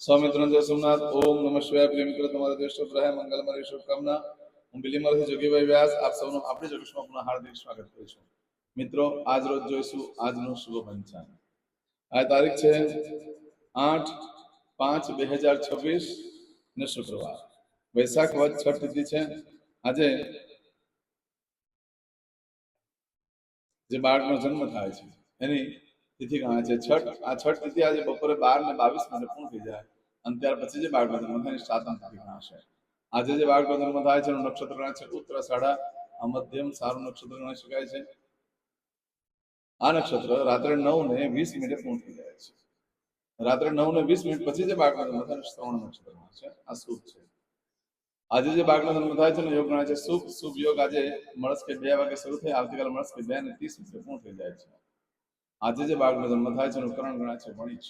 સ્વામિત્રંજય સોમનાથ ઓમ નમઃ શિવાય. પ્રિય મિત્રો, તમારા દેશ રહે મંગલ મારી શુભકામના. હું બિલીમરથી જોગીભાઈ વ્યાસ આપ સૌનું આપણી જોગેશમાં પુનઃ હાર્દિક સ્વાગત કરું છું. મિત્રો, આજ રોજ જોઈશું આજનું શુભ પંચાંગ. આ તારીખ છે 8/5/2026 ને શુક્રવાર. વૈશાખ વદ છઠ તિથિ છે. આજે જે બાળકનો જન્મ થાય છે એની તિથિ ગણાય છે છઠ. આ છઠ તિથિ આજે બપોરે 12:22 પૂર્ણ થઈ જાય અને ત્યાર પછી જે બાળકનો જન્મ થાય સાતમ તિથિ ગણાશે. આજે જે બાળકનો જન્મ થાય છે એનું નક્ષત્ર ગણાય છે ઉત્તરાષાઢા. આ મધ્યમ સારું નક્ષત્ર ગણાઈ શકાય છે. આ નક્ષત્ર રાત્રે 9:20 પૂર્ણ થઈ જાય છે. રાત્રે 9:20 પછી જે બાળકનો જન્મ થાય શ્રવણ નક્ષત્ર છે. આ શુભ છે. આજે જે બાળકનો જન્મ થાય છે ને યોગ ગણાય છે શુભ. શુભ યોગ આજે મળસ્કે 2 વાગે શરૂ થઈ આવતીકાલે મળસ્કે 2:30 પૂર્ણ થઈ જાય છે. આજે જે બાળકનો જન્મ થાય છે એનું કરણ ગણાય છે વણિજ.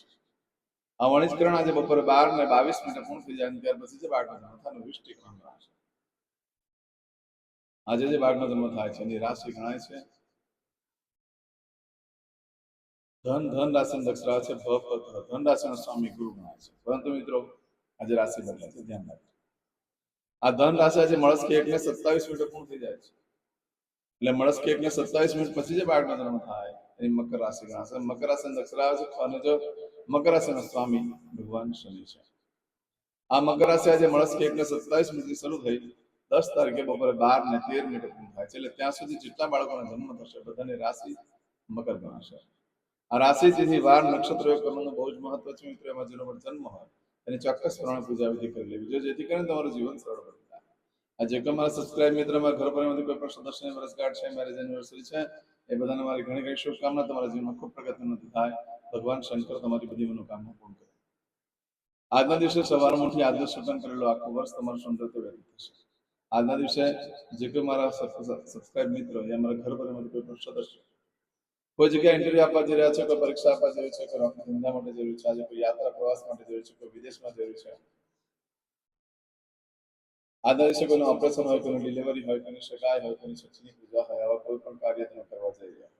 આ વણિજ કરણ આજે બપોરે 12:22 પૂર્ણ થઈ જાય ત્યાર પછી જે બાળકનો જન્મ થાય વૃષ્ટિ કરણ ગણાય છે. આજે જે બાળકનો જન્મ થાય છે એની રાશિ ગણાય છે ધન. ધન રાશિ દક્ષરા છે ધન રાશિનો સ્વામી ગુરુ ગણાય છે. પરંતુ મિત્રો આજે રાશિ બદલાય છે, ધ્યાન રાખજો. આ ધન રાશિ આજે મળસ્કે 1:27 પૂર્ણ થઈ જાય છે. એટલે મળસ્કે 1:27 પછી જે બાળકનો જન્મ થાય એની મકર રાશિ ગણાશે. મકર રાશિ દક્ષરા છે અને જો મકર રાશિનો સ્વામી ભગવાન શનિ છે. આ મકર રાશિ આજે મળસ્કે 1:27 શરૂ થઈ 10 તારીખે બપોરે 12:13 પૂર્ણ થાય છે. એટલે ત્યાં સુધી જેટલા બાળકોનો જન્મ થશે બધાની રાશિ મકર ગણાશે. આ રાશિ તિથિ વાર નક્ષત્ર કરવાનું બહુ જ મહત્વ છે મિત્રો. એમાં જેનો પણ જન્મ હોય એની ચોક્કસ પ્રમાણે પૂજા વિધિ કરી લેવી જોઈએ, જેથી કરીને તમારું જીવન સરળ બને. આ જે તમારા સબસ્ક્રાઇબ મિત્ર મારા ઘર પરિવારમાંથી કોઈ પણ સદસ્યની વર્ષગાંઠ છે, મેરેજ એનિવર્સરી છે, એ બધાને મારી ઘણી ઘણી શુભકામના. તમારા જીવનમાં ખૂબ પ્રગતિ થાય. ભગવાન શંકર તમારી બધી મનોકામના પૂર્ણ કરે. આજના દિવસે સવારમાં ઉઠી આજનો સૂચન કરેલું આખું વર્ષ તમારું સુંદર વ્યતીત થશે. આજના દિવસે જે કોઈ મારા સબસ્ક્રાઇબ મિત્રો યા મારા ઘર પરિવારમાંથી કોઈ પણ સદસ્ય કોઈ જગ્યાએ ઇન્ટરવ્યુ આપવા જઈ રહ્યા છે, કોઈ પરીક્ષા આપવા જઈ છે, કોઈ નોકરી ધંધા માટે જરૂર છે, આજે કોઈ યાત્રા પ્રવાસ માટે જરૂર છે, કોઈ વિદેશમાં જરૂર છે, આજના દિવસે કોઈનું ઓપરેશન હોય, કોઈનું ડિલિવરી હોય, કોઈની સગાઈ હોય, કોઈની સચીની પૂજા હોય, આવા કોઈ પણ કાર્ય તમે કરવા જઈ રહ્યા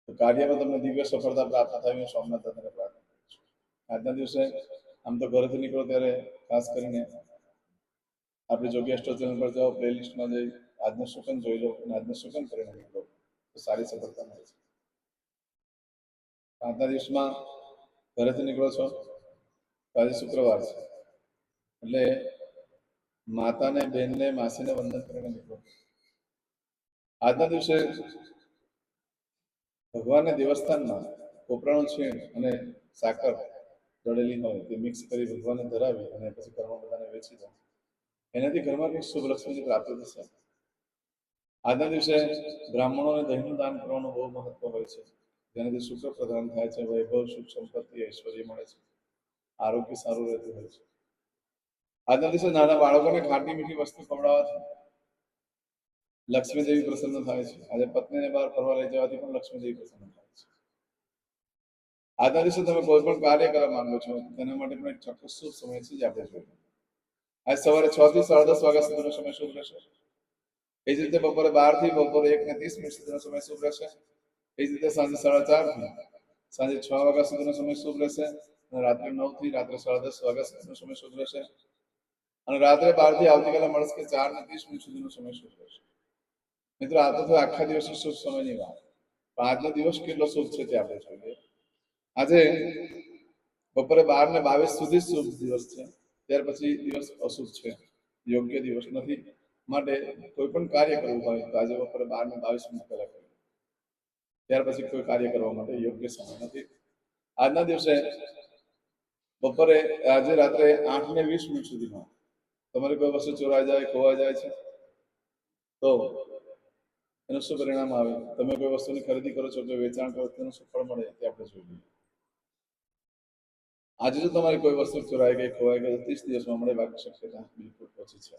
તો કાર્યમાં તમને દિવ્ય સફળતા પ્રાપ્ત થાય હું સોમનાથ દાદાને પ્રાર્થના કરું છું. આજના દિવસે આમ તો ઘરેથી નીકળો ત્યારે ખાસ કરીને આપણે જોગી એસ્ટ્રો ચેનલ પર જાઓ, પ્લેલિસ્ટમાં જઈ આજનું સુકન જોઈ લો અને આજનું સુકન કરીને નીકળો તો સારી સફળતા મળે છે. આજના દિવસમાં ઘરેથી નીકળો છો તો આજે શુક્રવાર છે એટલે માતાને, બેનને, માસીને વંદન કરીને નીકળો. આજના દિવસે ભગવાનના દેવસ્થાનમાં કોપરાનું છીણ અને સાકર દળેલી હોય તે મિક્સ કરી ભગવાનને ધરાવી અને પછી ઘરમાં બધાને વેચી દો. એનાથી ઘરમાં કંઈક શુભ લક્ષ્મીની પ્રાપ્તિ થશે. આજના દિવસે બ્રાહ્મણોને દહીંનું દાન કરવાનું બહુ મહત્વ હોય છે, જેનાથી શુક્ર પ્રદાન થાય છે, વૈભવ, સુખ, સંપત્તિ, ઐશ્વર્ય મળે છે, આરોગ્ય સારું રહેતું હોય છે. આજના દિવસે નાના બાળકોને ખાટી મીઠી વસ્તુ ખવડાવવાથી લક્ષ્મી દેવી પ્રસન્ન થાય છે. આજે પત્નીને બહાર ફરવા લઈ જવાથી પણ લક્ષ્મી દેવી પ્રસન્ન થાય છે. આજના દિવસે તમે કોઈ પણ કાર્ય કરવા માંગો છો તેના માટે પણ એક ચોક્કસ શુભ સમય છે જે આપણે જોઈએ. આજ સવારે 6 થી 10:30 વાગ્યા સુધીનો સમય શુભ રહેશે. એ જ રીતે બપોરે 12 થી બપોરે 1:30 સુધીનો સમય શુભ રહેશે. એ જ રીતે સાંજે 4:30 થી સાંજે 6 વાગ્યા સુધીનો સમય શુભ રહેશે. અને રાત્રે 9 થી રાત્રે 10:30 વાગ્યા સુધીનો સમય શુભ રહેશે. અને રાત્રે 12 થી આવતીકાલે મળસ્કે 4:30 સુધીનો સમય શુભ રહેશે. મિત્રો, આ તો આખા દિવસની શુભ સમયની વાત, પણ આજનો દિવસ કેટલો શુભ છે તે આપણે જોઈએ. આજે બપોરે 12:22 સુધી શુભ દિવસ છે. ત્યાર પછી દિવસ અશુભ છે, યોગ્ય દિવસ નથી. માટે કોઈ પણ કાર્ય કરવું હોય તો આજે બપોરે 12:22 પહેલા કરવું. ત્યાર પછી કોઈ કાર્ય કરવા માટે યોગ્ય સમય નથી. આજના દિવસે બપોરે આજે રાત્રે 8:20 સુધીમાં તમારી કોઈ વસ્તુ ચોરાઈ જાય, ખોવાઈ જાય છે તો એનું શું પરિણામ આવે? તમે કોઈ વસ્તુની ખરીદી કરો છો, કોઈ વેચાણ કરો તેનું શું ફળ મળે તે આપણે જોઈ લઈએ. આજે જો તમારી કોઈ વસ્તુ ચોરાઈ ગઈ, ખોવાઈ ગઈ, 30 દિવસમાં મળે બાકી શક્યતા બિલકુલ ઓછી છે.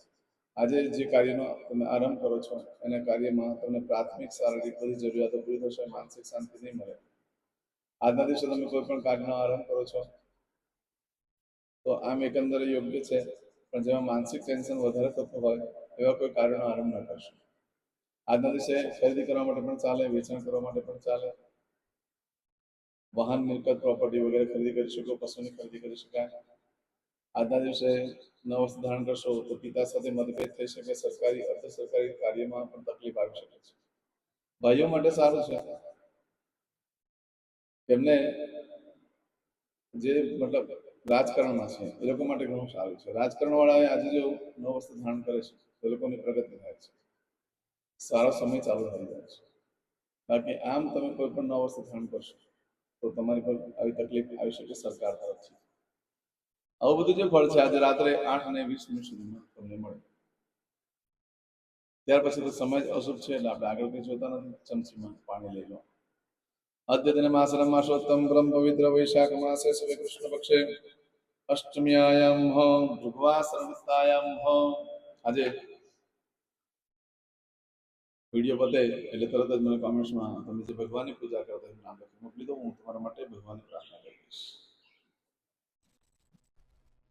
આજે જે કાર્યનો તમે આરંભ કરો છો એના કાર્યમાં તમને પ્રાથમિક શારીરિક બધી જરૂરિયાતો પૂરી થશે, માનસિક શાંતિ નહીં મળે. આજના દિવસે તમે કોઈ પણ કાર્યનો આરંભ કરો છો તો આમ એકંદરે યોગ્ય છે, પણ જેમાં માનસિક ટેન્શન વધારે થતું હોય એવા કોઈ કાર્યનો આરંભ ન કરશો. આજના દિવસે ખરીદી કરવા માટે પણ ચાલે, વેચાણ કરવા માટે પણ ચાલે, વાહન મિલકત પ્રોપર્ટી વગેરે ખરીદી કરી શકો, પશુની ખરીદી કરી શકાય. આજના દિવસે નવ વસ્ત્ર ધારણ કરશો તો પિતા સાથે મતભેદ થઈ શકે, સરકારી અર્ધ સરકારી કાર્યમાં પણ તકલીફ આવી શકે છે. ભાઈઓ માટે સારું છે, એમને જે મતલબ રાજકારણમાં છે એ લોકો માટે ઘણું સારું છે. રાજકારણ વાળા આજે જો નવ વસ્ત્ર ધારણ કરે છે એ લોકોની પ્રગતિ થાય છે, સારો સમય ચાલુ થઈ જાય છે. બાકી આમ તમે કોઈ પણ નવ વસ્ત્ર ધારણ કરશો તો તમારી પર આવી તકલીફ આવી શકે સરકાર તરફથી. આવું બધું જે ફળ છે આજે રાત્રે 8:20 સુધીમાં તમને મળે. ત્યાર પછી તો સમય અશુભ છે એટલે આપણે આગળ કંઈ જોતા નથી. ચમચીમાં પાણી લઈ લો. અદ્યતન માસરમ માસોત્તમ બ્રહ્મ પવિત્ર વૈશાખ માસે સવે કૃષ્ણ પક્ષે અષ્ટમ્યાયામ ભૃગવાસરતાયામ. આજે વિડીયો પતે એટલે તરત જ મને કોમેન્ટ્સમાં તમે જે ભગવાનની પૂજા કરતા હોય નામ લખી મોકલી દો. હું તમારા માટે ભગવાનની પ્રાર્થના કરીશ.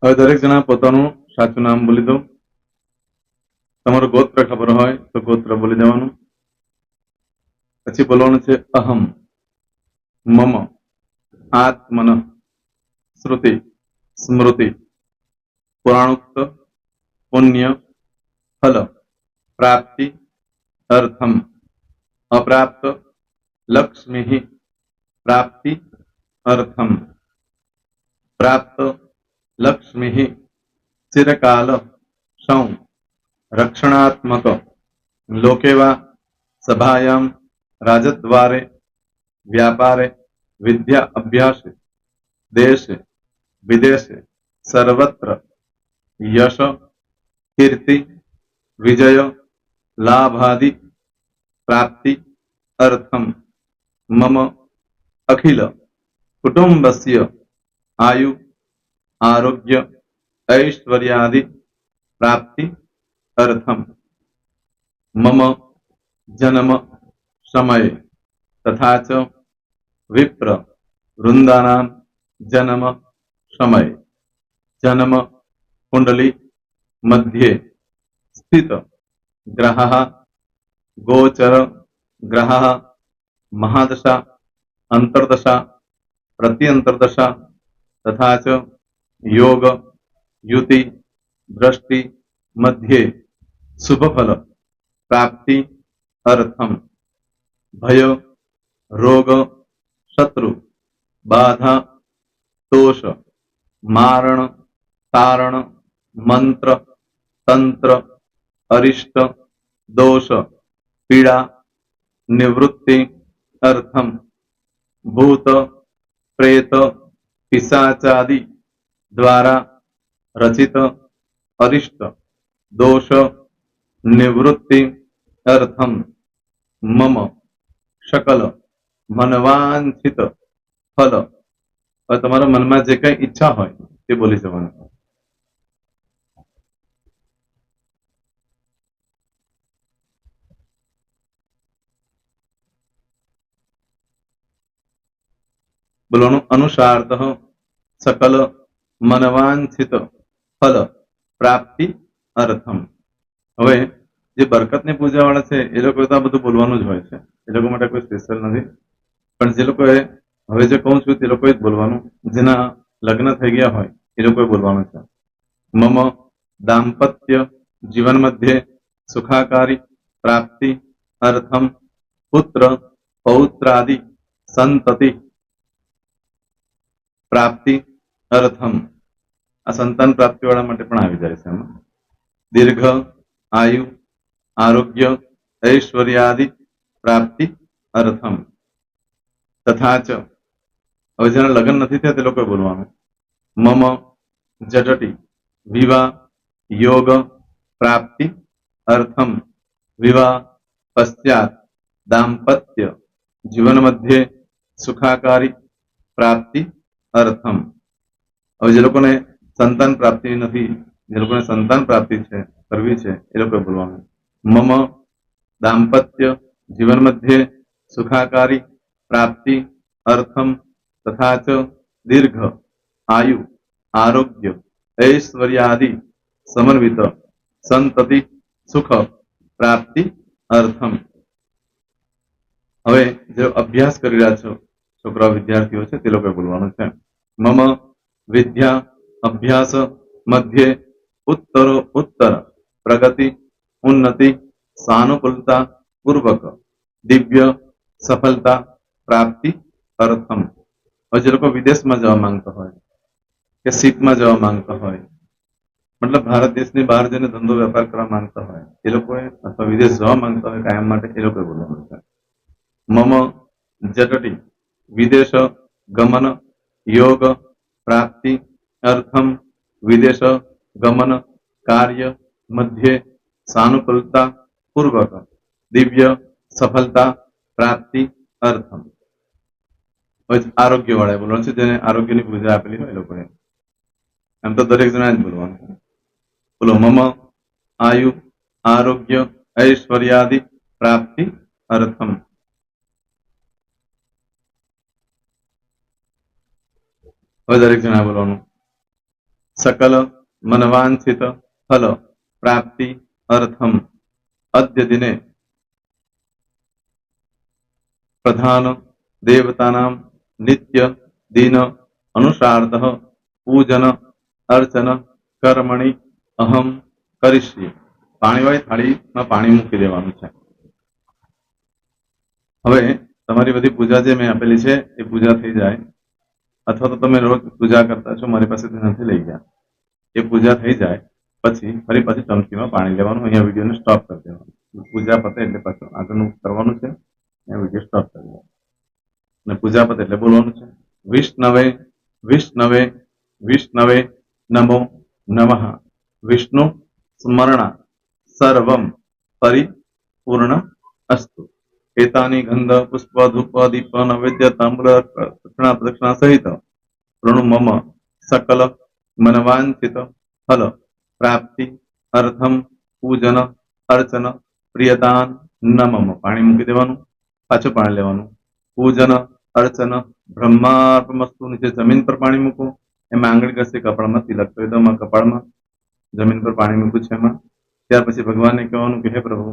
હવે દરેક જણા પોતાનું સાચું નામ બોલી દો. તમારું ગોત્ર ખબર હોય તો ગોત્ર બોલી દેવાનું. પછી બોલવાનું છે અહમ મમ આત્મન શ્રુતિ સ્મૃતિ પુરાણોક્ત પુણ્ય ફલ પ્રાપ્તિ અર્થમ અપ્રાપ્ત લક્ષ્મી પ્રાપ્તિ અર્થમ પ્રાપ્ત લક્ષ્મી ચિરકાલ સૌ રક્ષણાત્મક લોકેવા સભાયામ રાજદ્વારે વ્યાપારે વિદ્યા અભ્યાસે દેશે વિદેશે સર્વત્ર યશ કીર્તિ વિજય લાભાદि પ્રાપ્તિ અર્થમ મમ અખિલ કુટુંબસ્ય આયુ આરોગ્ય ऐश्वर्यादि प्राप्ति अर्थम मम जन्म समय तथा च विप्र वृंदानां जन्म समय जन्म कुंडली मध्ये स्थित ग्रहः गोचर ग्रहः महादशा अंतर्दशा प्रत्यंतर्दशा तथा च योग युति दृष्टि मध्ये शुभ फल प्राप्ति अर्थम भय रोग शत्रु बाधा दोष मारण तारण मंत्र तंत्र अरिष्ट दोष पीड़ा निवृत्ति अर्थम भूत प्रेत पिशाचादि द्वारा रचित अरिष्ट दोष निवृत्ति अर्थम मम सकल मनवांछित फल. और तुम्हारा मन में जे कई इच्छा हो बोली जवान. बोलो अनुसारतः सकल मनवांछित फल प्राप्ति अर्थम. હવે જે બરકતની પૂજા વાળા છે એ લોકો તો આ બધું બોલવાનું જ હોય છે, એ લોકો માટે કોઈ સ્પેશિયલ નથી. પણ જે લોકોએ હવે જે કહું છું તે લોકોએ જ બોલવાનું, જેના લગ્ન થઈ ગયા હોય એ લોકોએ બોલવાનું છે. મમ દાંપત્ય જીવન મધ્યે સુખાકારી પ્રાપ્તિ અર્થમ પુત્ર પૌત્રાદિ સંતતિ પ્રાપ્તિ અર્થમ. આ સંતાન પ્રાપ્તિ વાળા માટે પણ આવી જાય છે એમાં. દીર્ઘ આયુ આરોગ્ય ऐश्वर्यादि प्राप्ति अर्थम तथा च. હવે જેના લગ્ન નથી થયા તે લોકોએ બોલવાનું. મમ જટટી વિવાહ યોગ પ્રાપ્તિ અર્થમ વિવાહ પશ્ચાત દાંપત્ય જીવન મધ્યે સુખાકારી પ્રાપ્તિ અર્થમ. હવે જે લોકોને સંતાન પ્રાપ્તિ નથી, જે લોકોને સંતાન પ્રાપ્તિ છે કરવી છે એ લોકોએ બોલવાનું. મમ દાંપત્ય જીવન મધ્યે સુખાકારી પ્રાપ્તિ अर्थम तथा च दीर्घ आयु आरोग्य ऐश्वर्यादि समन्वित संतति सुख प्राप्ति अर्थम. હવે જો અભ્યાસ કરી રહ્યા છો છોકરાઓ વિદ્યાર્થીઓ છે તે લોકોએ બોલવાનું છે. મમ વિદ્યા અભ્યાસ મધ્યે ઉત્તરો ઉત્તર પ્રગતિ ઉન્નતિ સાનુકૂલતા પૂર્વક દિવ્ય સફળતા પ્રાપ્તિ અર્થમ. હવે જે લોકો વિદેશમાં જવા માંગતા હોય કે શીપમાં જવા માંગતા હોય, મતલબ ભારત દેશની બહાર જઈને ધંધો વેપાર કરવા માંગતા હોય એ લોકોએ, અથવા વિદેશ જવા માંગતા હોય કાયમ માટે, એ લોકોએ બોલવાનું છે. મમ જટટી વિદેશ ગમન યોગ પ્રાપ્તિ અર્થમ વિદેશ ગમન કાર્ય મધ્યે સાનુકૂલતા પૂર્વક દિવ્ય સફળતા પ્રાપ્તિ અર્થમ. આરોગ્ય વાળા બોલવાનું છે, જેને આરોગ્યની પૂજા આપેલી હોય એ લોકોએ. એમ તો દરેક જણા જ બોલવાનું છે. બોલો. મમ આયુ આરોગ્ય ઐશ્વર્યાદિ પ્રાપ્તિ અર્થમ. હવે દરેક જણા બોલવાનું. સકલ મનવાંછિત ફલ પ્રાપ્તિ અર્થમ અદ્ય દિને પ્રધાન દેવતાનામ નિત્ય દિન અનુસાર્ધ પૂજન અર્ચન કર્મણિ અહમ કરીશ્યે. પાણીવાળી થાળીમાં પાણી મૂકી દેવાનું છે. હવે તમારી બધી પૂજા જે મેં આપેલી છે એ પૂજા થઈ જાય, અથવા તો તમે રોજ પૂજા કરતા છો, મારી પાસેથી નથી લઈ ગયા, એ પૂજા થઈ જાય પછી ફરી પાછી ચમચીમાં પાણી લેવાનું. અહીંયા વિડીયોને સ્ટોપ કરી દેવાનું. પૂજા પતે એટલે પાછું આગળનું કરવાનું છે. અહીંયા વિડીયો સ્ટોપ કરી દેવાનો અને પૂજા પતે એટલે બોલવાનું છે. વિષ્ણવે વિષ્ણવે વિષ્ણવે નમો નમઃ વિષ્ણુ સ્મરણા સર્વમ પરિપૂર્ણ અસ્તુ. એતાની ગંધ પુષ્પ ધૂપ દીપ નૈવેદ્ય તાંબૂલ દક્ષિણા પ્રદક્ષિણા સહિત પ્રણુ મમ સકલ મનવાંછિત ફલ પ્રાપ્તિ અર્થમ પૂજન અર્ચન પ્રિયદાન ન મમ. પાણી મૂકી દેવાનું, પાછું પાણી લેવાનું. પૂજન અર્ચન બ્રહ્માર્પણમસ્તુ. નીચે જમીન પર પાણી મૂકો, એમાં આંગળી ઘસી કપાળમાં તિલક કરી દો. કપાળમાં જમીન પર પાણી મૂક્યું છે એમાં. ત્યાર પછી ભગવાનને કહેવાનું કે હે પ્રભુ,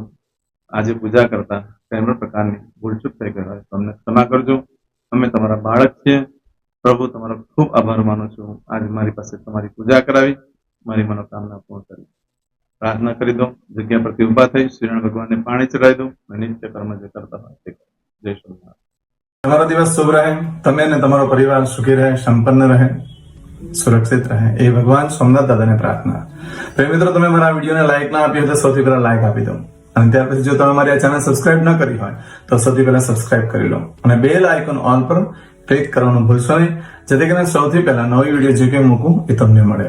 આજે પૂજા કરતા કોઈ પણ પ્રકારની ભૂલચૂક થઈ ગઈ હોય તો અમને ક્ષમા કરજો. અમે તમારા બાળક છીએ. પ્રભુ, તમારો ખૂબ આભાર માનું છું. આજે મારી પાસે તમારી પૂજા કરાવી, મારી મનોકામના પૂર્ણ કરી. પ્રાર્થના કરી દો. જગ્યા પરથી ઉભા થઈ શ્રીનારાયણ ભગવાનને પાણી ચડાવી દો અને નિત્ય કર્મ જે કરતા હોય તે કરો. જય શ્રી. તમારો દિવસ શુભ રહે. તમે અને તમારો પરિવાર સુખી રહે, સંપન્ન રહે, સુરક્ષિત રહે, એ ભગવાન સોમનાથ દાદાને પ્રાર્થના. તો મિત્રો, તમે મારા વિડીયોને લાઈક ના આપી હોય તો સૌથી પહેલા લાઈક આપી દો. અને ત્યાર પછી જો તમે મારી આ ચેનલ સબસ્ક્રાઇબ ન કરી હોય તો સૌથી પહેલા સબસ્ક્રાઇબ કરી લો અને બેલ આઇકોન ઓલ પર ક્લિક કરવાનું ભૂલશો નહીં, જેથી કરીને સૌથી પહેલા નવી વિડીયો જે કંઈ મૂકું એ તમને મળે.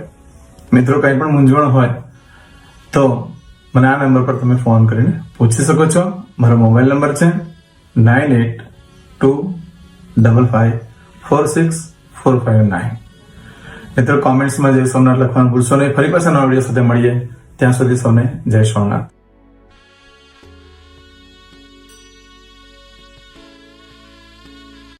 મિત્રો, કંઈ પણ મૂંઝવણ હોય તો મને આ નંબર પર તમે ફોન કરીને પૂછી શકો છો. મારો મોબાઈલ નંબર છે 9825546459. મિત્રો, કોમેન્ટ્સમાં જય સોમનાથ લખવાનું ભૂલશો નહીં. ફરી પાછા નવા વિડીયો સાથે મળીએ. ત્યાં સુધી સૌને જય સોમનાથ.